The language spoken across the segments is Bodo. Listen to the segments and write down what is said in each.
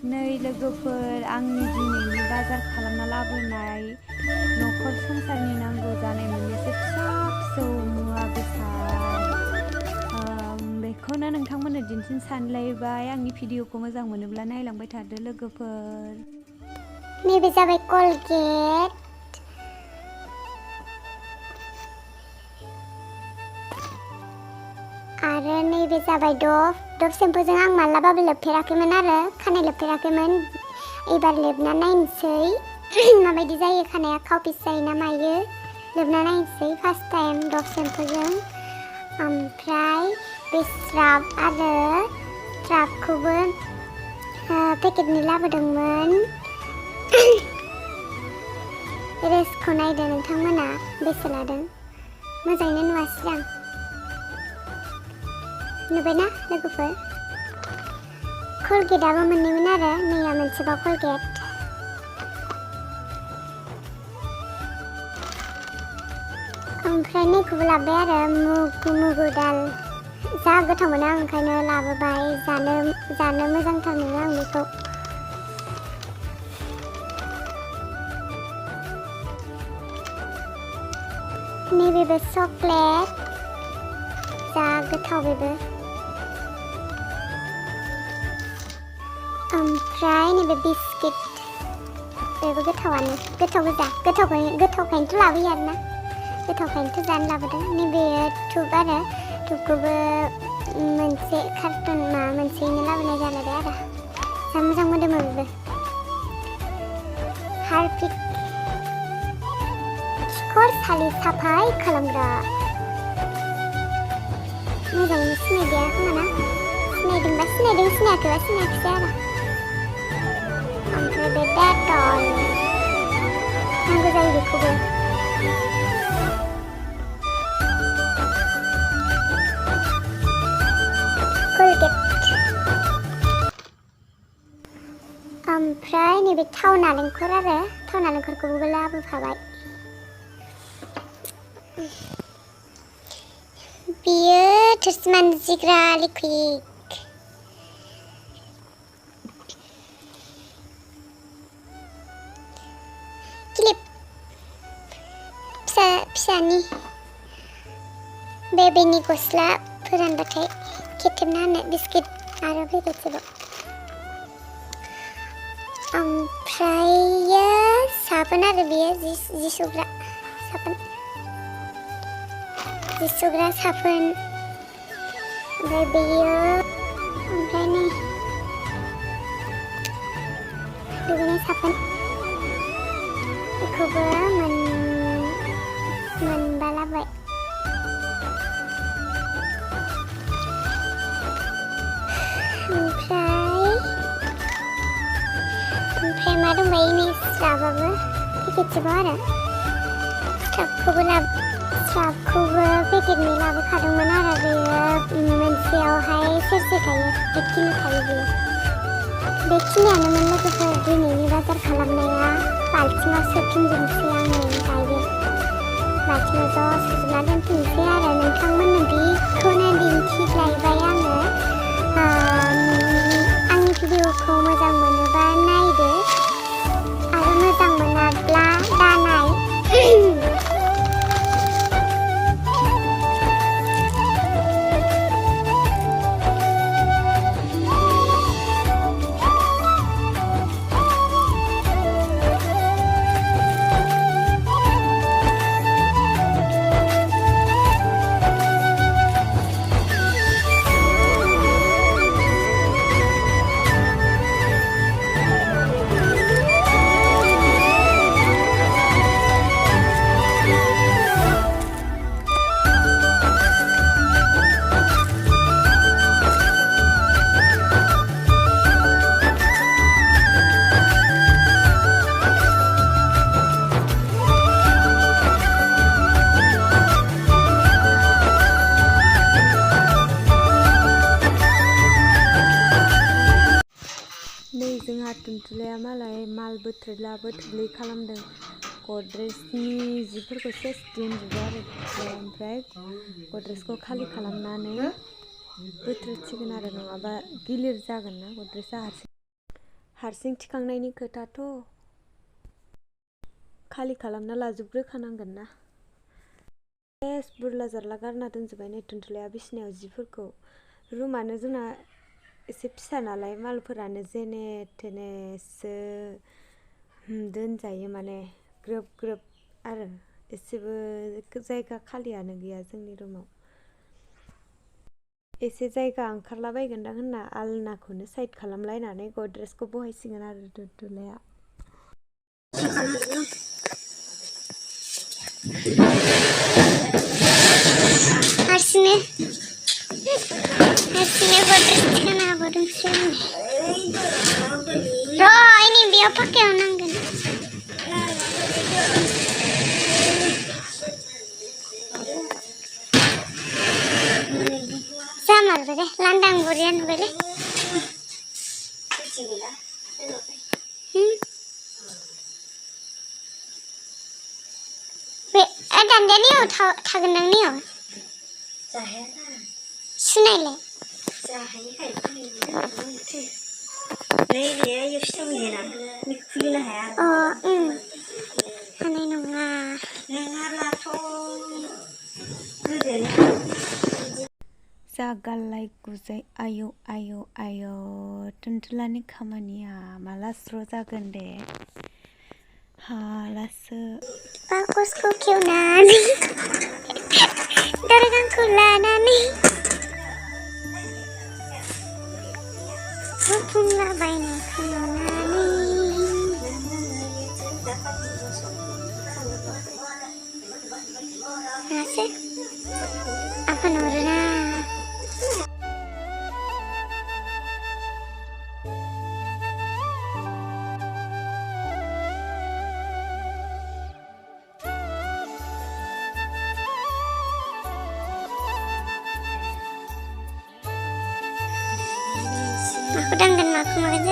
नै लोगोफोर आंनि दिनैनि बाजार खालामना लाबोनाय नखर संसारनि नांगौ जानाय मोननैसो फिसा फिसौ मुवा बेसाद बेखौनो नोंथांमोननो दिन्थिनो सानलायबाय। आंनि भिडिअखौ मोजां मोनोब्ला नायलांबाय थादो लोगोफोर। नैबे जाबाय कलगेट, आरो नैबे जाबाय डभ सेम्पुजों आं मालाबाबो लोबफेराखैमोन आरो खानाय लोबफेराखैमोन। एबार लोबना नायनोसै माबायदि जायो, खानाया खावपिस जायो ना मायो, लोबना नायनोसै फार्स्ट टाइम डभ सेम्पुजों। ओमफ्राय बे स्राब आरो स्राबखौबो पेकेटनि लाबोदोंमोन। रेसखौ नायदो नोंथांमोना बेसे लादों, मोजाङैनो नुवासै आं। नुबायना लोगोफोर? कलगेटआबो मोननैमोन आरो नैया मोनसेबाव कलगेट। ओमफ्राय नैखौबो लाबोबाय आरो मुगु दाल। जा गोथाव मोनो आं ओंखायनो लाबोबाय, जानो मोजांथार मोनो आं बेखौ। नैबेबो चकलेट, जा गोथाव बेबो। ओमफ्राय नैबे बिस्किट, बेबो गोथावानो, गोथाव गोजा, गोथावखायनोथ' लाबोयो आरोना, गोथावखायनोथ' जानो लाबोदों। नैबे धुप आरो धुपखौबो मोनसे कार्टुन मोनसेयैनो लाबोनाय जालायबाय आरो जा मोजां मोदोमो बेबो। हारपिक खिखरसालि साफाय खालामग्रा, मोजाङैनो सिनायदिया खोमा ना? सिनायदोंबा सिनायदों, सिनायाखैबा सिनायाखैसै आरो। ओमफ्राय बे डेटल नांगौ जायो बेखौबो। कलगेट, ओमफ्राय नैबे थाव नालेंखर आरो थाव नालेंखरखौबो लाबोफाबाय। बियो थोरसि मानजिग्रा लिक्विड, क्लिप फिसानि बेबिनि गस्ला फोरानबाथाय खेथेबना होनो बिस्किट आरो पेकेटसेबाव। ओमफ्रायो साबोन आरो बेयो जि सुग्रा साबोन, ओमफ्राय बेयो, ओमफ्राय नै दुगैनाय साबोन, बेखौबो मोनबा लाबाय। ओमफ्राय मा दंबायो नै स्राबाबो पेकेटसेबाव आरो स्राबखौबो पेकेटनि लाबोखादोंमोन आरो बेयो मोनसेयावहाय सेरसे थायो, 8 किल' थायो बेयो। बेखिनियानोमोन लोगोफोर दिनैनि बाजार खालामनाया। बाल्थिङाव सोफिनजोबनोसै आङो दायो, बाल्थिङाव ज' सुजोबना दोनफिननोसै आरो नोंथांमोननो बेखौनो दिन्थिलायबाय आङो। आंनि भिडिअखौ मोजां मोनोबा नायदो, आरो मोजां मोनाब्ला दानाय। जोंहा टुनटुलाया मालाय माल बोथोरलै खालामदों। गद्रेजनि जिफोरखौ सेस दोनजोबो आरो ओमफ्राय गद्रेजखौ खालि खालामनानै बोथ्रोदसिगोन आरो, नङाबा गिलिर जागोन ना गद्रेजआ हारसिं थिखांनायनि खोथाथ' खालि खालामना लाजोबग्रोखानांगोन ना। बुरला जारला गारना दोनजोब्बाय नै टुनटुलाया बिसिनायाव जिफोरखौ। रुमानो जोंना एसे फिसा नालाय मालफोरानो जेने थेनेसो दोनजायो माने ग्रोब ग्रोब आरो एसेबो जायगा खालियानो गैया जोंनि रुमाव। एसे जायगा ओंखारलाबायगोनदां होनना आलनाखौनो साइड खालामलायनानै गद्रेजखौ बहायसिगोन आरो टुनटुलाया। हारसिंनो गद्रेज थिखांना होबावदोंसो आङो। र' नै बेयाव फाक्कायाव नांगोन। जामारबाय दे लांदां बरिया नुबायलै। बे दान्दाया नैयाव थागोनदां नैयाव सुनायलाय हानाय नङा। जागालाय गुजाय आयौ आयौ आयौ टुनटुलानि खामानिया माला स्र' जागोन दे। हालासो बाकसखौ खेवनानै दारगांखौ लानानै हुफुंलाबायनायखौ नुनानै मासो apa nurna aku danggan aku makan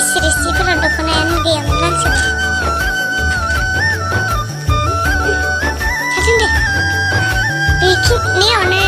Sirisi-sirisiफोराव दख'नायानो गैयामोन गांसेबो। थाथों दे बेखिनियावनो